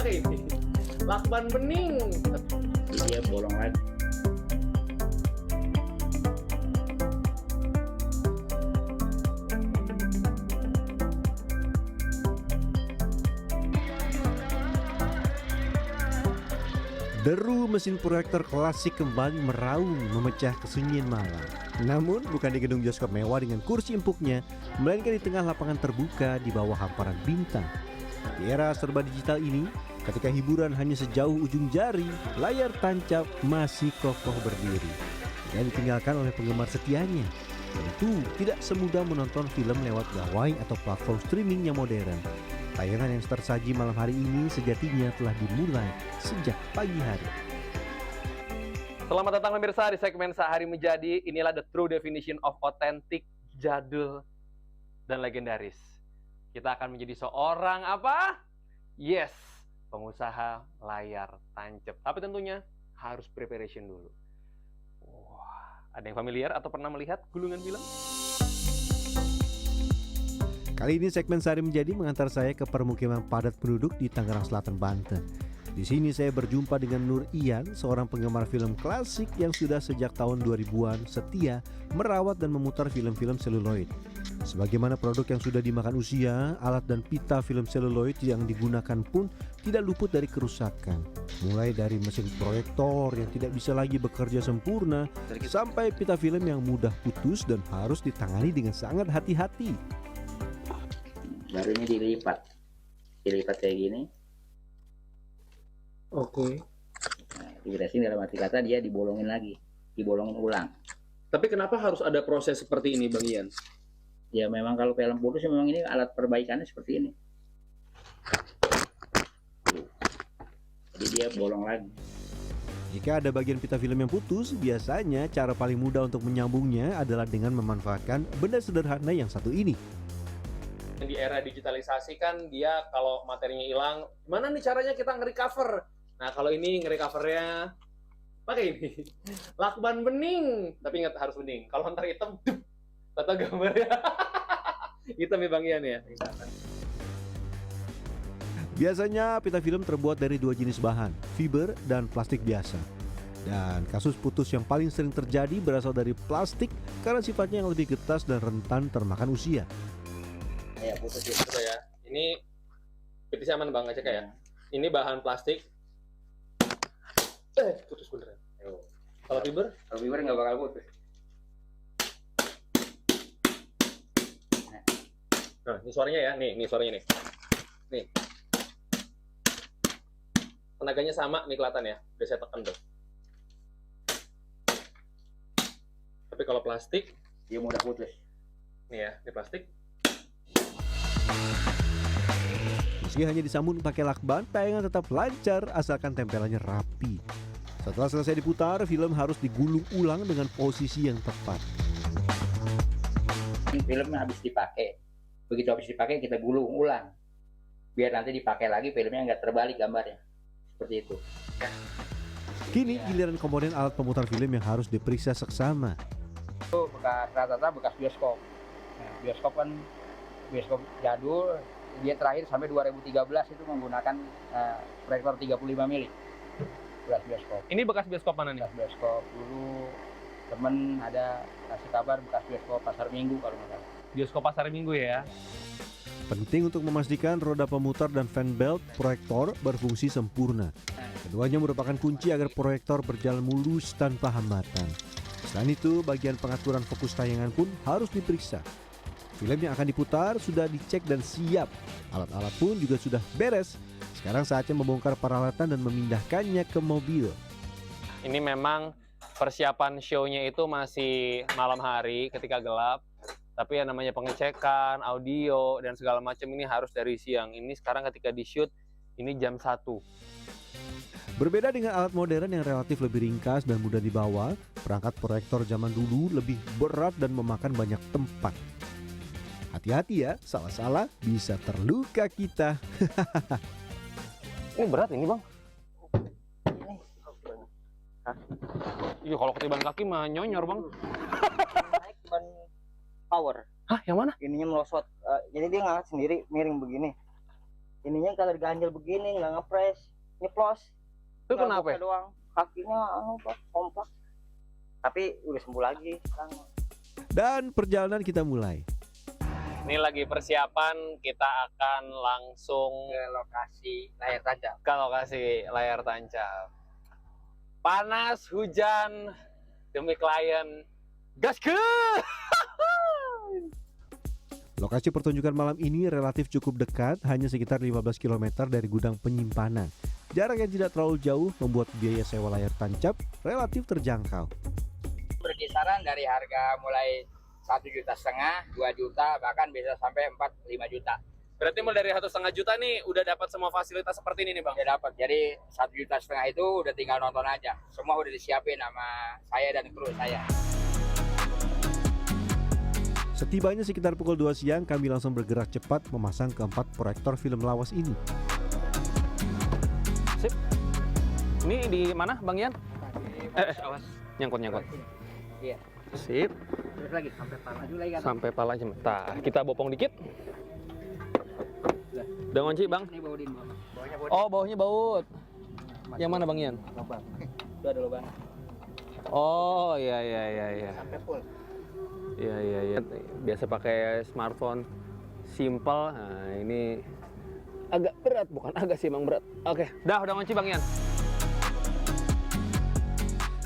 pakai ini lakban bening. Dia bolong lagi. Deru mesin proyektor klasik kembali meraung memecah kesunyian malam. Namun bukan di gedung bioskop mewah dengan kursi empuknya, melainkan di tengah lapangan terbuka di bawah hamparan bintang. Di era serba digital ini, ketika hiburan hanya sejauh ujung jari, layar tancap masih kokoh berdiri dan ditinggalkan oleh penggemar setianya. Tentu tidak semudah menonton film lewat gawai atau platform streaming yang modern. Tayangan yang tersaji malam hari ini sejatinya telah dimulai sejak pagi hari. Selamat datang pemirsa di segmen Sehari Menjadi. Inilah the true definition of authentic, jadul, dan legendaris. Kita akan menjadi seorang apa? Yes, pengusaha layar tancap. Tapi tentunya harus preparation dulu. Wah, ada yang familiar atau pernah melihat gulungan film? Kali ini segmen Sehari Menjadi mengantar saya ke permukiman padat penduduk di Tangerang Selatan, Banten. Di sini saya berjumpa dengan Nur Ian, seorang penggemar film klasik yang sudah sejak tahun 2000-an setia merawat dan memutar film-film seluloid. Sebagaimana produk yang sudah dimakan usia, alat dan pita film seluloid yang digunakan pun tidak luput dari kerusakan. Mulai dari mesin proyektor yang tidak bisa lagi bekerja sempurna, sampai pita film yang mudah putus dan harus ditangani dengan sangat hati-hati. Baru ini dilipat kayak gini. Oke. Nah, diberesin dalam arti kata dia dibolongin lagi, dibolongin ulang. Tapi kenapa harus ada proses seperti ini, Bang Ian? Ya memang kalau film putus memang ini alat perbaikannya seperti ini. Jadi dia bolong lagi. Jika ada bagian pita film yang putus, biasanya cara paling mudah untuk menyambungnya adalah dengan memanfaatkan benda sederhana yang satu ini. Di era digitalisasi kan dia kalau materinya hilang, gimana nih caranya kita nge-recover? Nah kalau ini nge-recovernya pakai ini lakban bening, tapi ingat harus bening. Kalau ntar hitam, atau gambarnya hitam ya Bang Ian ya. Biasanya pita film terbuat dari dua jenis bahan, fiber dan plastik biasa. Dan kasus putus yang paling sering terjadi berasal dari plastik karena sifatnya yang lebih getas dan rentan termakan usia. Ya putus ya. Betul ya. Ini pitisnya aman Bang, ngecek ya. Ini bahan plastik. Putus beneran. Kalau fiber? Kalau fiber nggak bakal putus. Nah, ini suaranya ya. Nih suaranya nih. Nih. Tenaganya sama nih kelihatan ya. Udah saya tekan tuh. Tapi kalau plastik, Dia mudah putus. nih ya, ini plastik. Meski hanya disambung pakai lakban, tayangan tetap lancar asalkan tempelannya rapi. Setelah selesai diputar, film harus digulung ulang dengan posisi yang tepat. Ini filmnya habis dipakai. Begitu habis dipakai kita gulung ulang. Biar nanti dipakai lagi filmnya nggak terbalik gambarnya. Seperti itu. Kini giliran komponen alat pemutar film yang harus diperiksa seksama. Itu bekas rata-rata bekas bioskop. Nah, bioskop kan bioskop jadul. Dia terakhir sampai 2013 itu menggunakan proyektor 35 mili. Bekas bioskop. Ini bekas bioskop mana nih? Bekas bioskop dulu temen ada kasih kabar bekas bioskop Pasar Minggu kalau nggak salah. Bioskop Pasar Minggu ya. Penting untuk memastikan roda pemutar dan fan belt proyektor berfungsi sempurna. Keduanya merupakan kunci agar proyektor berjalan mulus tanpa hambatan. Selain itu, bagian pengaturan fokus tayangan pun harus diperiksa. Film yang akan diputar sudah dicek dan siap. Alat-alat pun juga sudah beres. Sekarang saatnya membongkar peralatan dan memindahkannya ke mobil. Ini memang persiapan show-nya itu masih malam hari ketika gelap. Tapi yang namanya pengecekan, audio, dan segala macam ini harus dari siang. Ini sekarang ketika di-shoot, ini jam 1. Berbeda dengan alat modern yang relatif lebih ringkas dan mudah dibawa, perangkat proyektor zaman dulu lebih berat dan memakan banyak tempat. Hati-hati ya, salah-salah bisa terluka kita. Ini berat ini Bang. Iya kalau ketiban kaki mah nyonyor Bang. Naik ban power. Hah yang mana? Ininya melosot. Jadi dia ngangkat sendiri miring begini. ininya kalau diganjel begini nggak ngepres, nyeplos. Itu Tinggal kenapa buka ya? doang. Kakinya Pak, kompak. Tapi udah sembuh lagi sekarang. Dan perjalanan kita mulai. Ini lagi persiapan, kita akan langsung Ke lokasi layar tancap. ke lokasi layar tancap. Panas, hujan, demi klien, gaskeun! Lokasi pertunjukan malam ini relatif cukup dekat, hanya sekitar 15 km dari gudang penyimpanan. Jarak yang tidak terlalu jauh membuat biaya sewa layar tancap relatif terjangkau. Berkisaran dari harga mulai 1,5 juta, 2 juta, bahkan bisa sampai 4-5 juta. Berarti mulai dari 1,5 juta nih udah dapat semua fasilitas seperti ini nih Bang? Udah dapat. Jadi 1,5 juta itu udah tinggal nonton aja. Semua udah disiapin sama saya dan kru saya. Setibanya sekitar pukul 2 siang, kami langsung bergerak cepat memasang keempat proyektor film lawas ini. Sip. Ini di mana Bang Ian? Awas. Nyangkut. Iya. Sip. Terus lagi sampai pala dulu lagi kan. Sampai pala aja. Tah, kita bopong dikit. Udah ngunci Bang? Ini baudin, Bang. Bawahnya baudin. Oh, bawahnya baut. Yang mana Bang Ian? Lubang. Itu ada lubang. Oh, iya. Sampai full. Iya. Biasa pakai smartphone simple. Nah, ini agak berat, bukan agak sih Bang, berat. Oke, udah ngunci Bang Ian.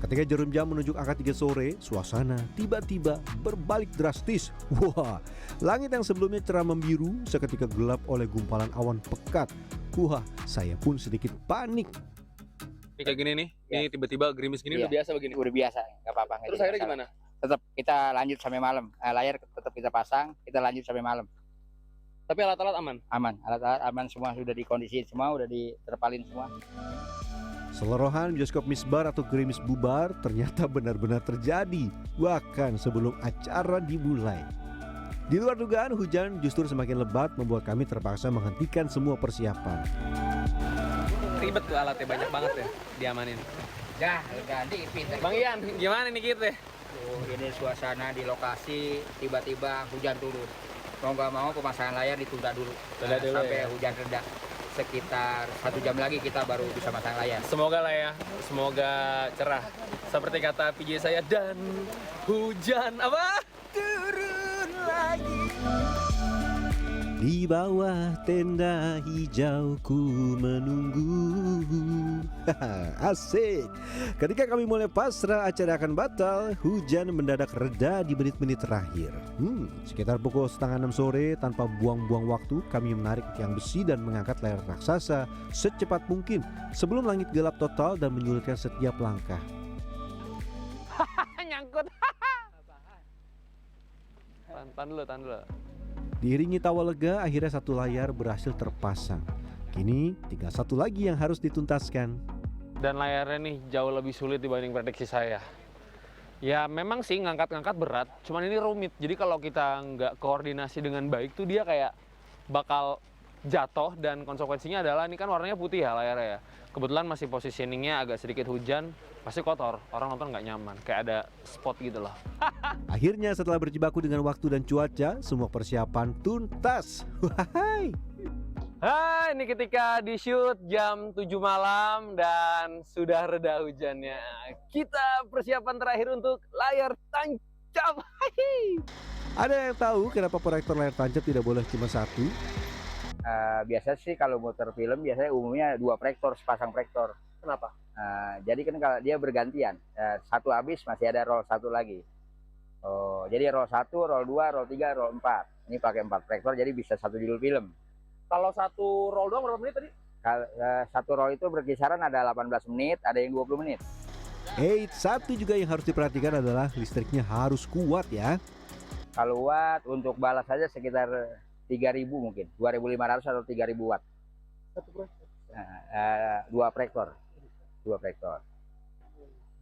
Ketika jarum jam menunjuk angka 3 sore, suasana tiba-tiba berbalik drastis. Wah, langit yang sebelumnya cerah membiru seketika gelap oleh gumpalan awan pekat. Wah, saya pun sedikit panik. Ini kayak gini nih, Iya. ini tiba-tiba gerimis gini Iya. udah biasa begini. Udah biasa, nggak apa-apa. nggak Terus jadi akhirnya masalah. gimana? Tetap kita lanjut sampai malam. Layar tetap kita pasang, kita lanjut sampai malam. Tapi alat-alat aman. Aman, alat-alat aman semua, sudah dikondisiin semua, udah diterpalin semua. Selorohan bioskop misbar atau gerimis bubar ternyata benar-benar terjadi, bahkan sebelum acara dimulai. Di luar dugaan, hujan justru semakin lebat membuat kami terpaksa menghentikan semua persiapan. Ribet tuh alatnya, banyak banget ya diamanin. Ya, ganti pinter. Bang Ian, gimana nih kita? Ini suasana di lokasi tiba-tiba hujan turun. Mau nggak mau pemasangan layar ditunda dulu. Tunda dulu sampai ya. hujan reda. Sekitar 1 jam lagi kita baru bisa masang layar. Semoga lah ya, semoga cerah. Seperti kata PJ saya, dan hujan apa? Turun lagi. Di bawah tenda hijau ku menunggu. Asik. Ketika kami mulai pasrah acara akan batal, hujan mendadak reda di menit-menit terakhir. Sekitar pukul 5:30 sore, tanpa buang-buang waktu, kami menarik tiang besi dan mengangkat layar raksasa secepat mungkin sebelum langit gelap total dan menyulitkan setiap langkah. Nyangkut. Tahan dulu. Diiringi tawa lega, akhirnya satu layar berhasil terpasang. Kini tinggal satu lagi yang harus dituntaskan. Dan layarnya nih jauh lebih sulit dibanding prediksi saya. Ya memang sih ngangkat-ngangkat berat, cuman ini rumit. Jadi kalau kita nggak koordinasi dengan baik tuh dia kayak bakal jatuh, dan konsekuensinya adalah ini kan warnanya putih ya layarnya ya. Kebetulan masih positioningnya agak sedikit hujan, pasti kotor. Orang nonton nggak nyaman, kayak ada spot gitu loh. Akhirnya setelah berjibaku dengan waktu dan cuaca, semua persiapan tuntas. Wahai. Ini ketika di shoot jam 7 malam dan sudah reda hujannya. Kita persiapan terakhir untuk layar tancap. Ada yang tahu kenapa proyektor layar tancap tidak boleh cuma satu? Biasa sih kalau muter film biasanya umumnya 2 proyektor, sepasang proyektor. Kenapa? Jadi kan kalau dia bergantian, satu habis masih ada roll satu lagi. Oh, jadi roll 1, roll 2, roll 3, roll 4. Ini pakai 4 proyektor jadi bisa satu judul film. Kalau satu roll doang berapa menit tadi? Satu roll itu berkisaran ada 18 menit, ada yang 20 menit. Satu juga yang harus diperhatikan adalah listriknya harus kuat ya. Kalau watt untuk balas saja sekitar 3.000 mungkin, 2.500 atau 3.000 watt. Satu proyektor. 2 proyektor. 2 proyektor.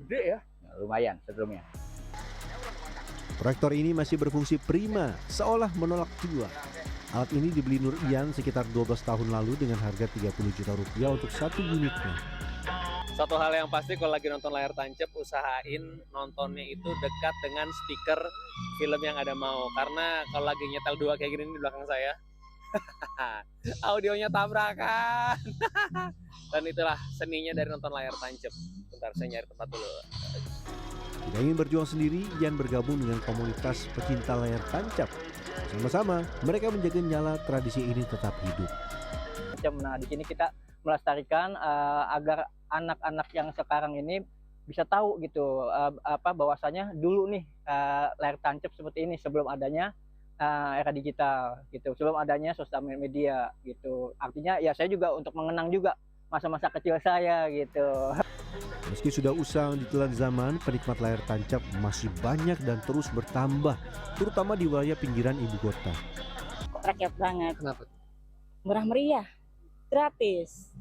Gede ya? Lumayan sebelumnya. Proyektor ini masih berfungsi prima, seolah menolak jual. Alat ini dibeli Nur Ian sekitar 12 tahun lalu dengan harga 30 juta rupiah untuk satu unitnya. Satu hal yang pasti kalau lagi nonton layar tancap, usahain nontonnya itu dekat dengan speaker film yang ada mau. Karena kalau lagi nyetel 2 kayak gini di belakang saya, Audionya tabrakan. Dan itulah seninya dari nonton layar tancap. Bentar, saya nyari tempat dulu. Tidak ingin berjuang sendiri, Ian bergabung dengan komunitas pecinta layar tancap. Sama-sama, mereka menjaga nyala tradisi ini tetap hidup. Nah, di sini kita melestarikan agar anak-anak yang sekarang ini bisa tahu gitu bahwasanya dulu nih layar tancap seperti ini sebelum adanya era digital gitu, sebelum adanya sosial media gitu. Artinya ya saya juga untuk mengenang juga masa-masa kecil saya gitu. Meski sudah usang ditelan zaman, penikmat layar tancap masih banyak dan terus bertambah, terutama di wilayah pinggiran ibu kota. Rakyat banget. Kenapa? Murah meriah, gratis.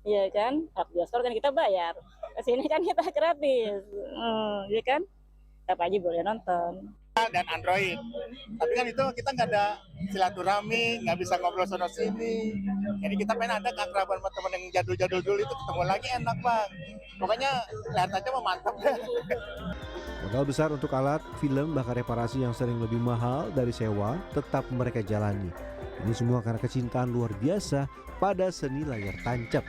Iya kan? Hak bioskop kan kita bayar. Kesini kan kita gratis. Iya kan? Siapa aja boleh nonton. Dan Android, tapi kan itu kita nggak ada silaturahmi, nggak bisa ngobrol sono sini, jadi kita pengen ada keakraban sama teman yang jadul-jadul dulu itu ketemu lagi enak bang, pokoknya lihat aja mau mantap deh. Modal besar untuk alat, film, bahkan reparasi yang sering lebih mahal dari sewa tetap mereka jalani. Ini semua karena kecintaan luar biasa pada seni layar tancap.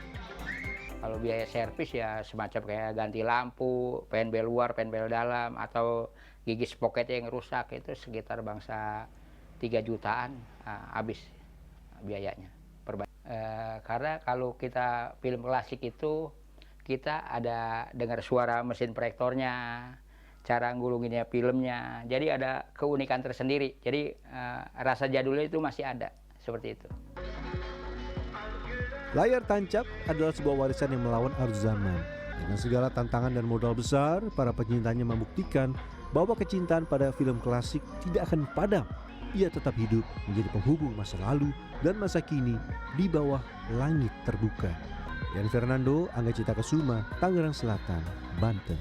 Kalau biaya servis ya semacam kayak ganti lampu, penbel luar, penbel dalam, atau gigis pocket yang rusak itu sekitar bangsa 3 jutaan habis biayanya. Karena kalau kita film klasik itu kita ada dengar suara mesin proyektornya, cara nggulunginnya filmnya, jadi ada keunikan tersendiri. Jadi rasa jadulnya itu masih ada seperti itu. Layar tancap adalah sebuah warisan yang melawan arus zaman. Dengan segala tantangan dan modal besar, para pencintanya membuktikan bahwa kecintaan pada film klasik tidak akan padam. Ia tetap hidup menjadi penghubung masa lalu dan masa kini di bawah langit terbuka. Yan Fernando, Angga Cita Kesuma, Tangerang Selatan, Banten.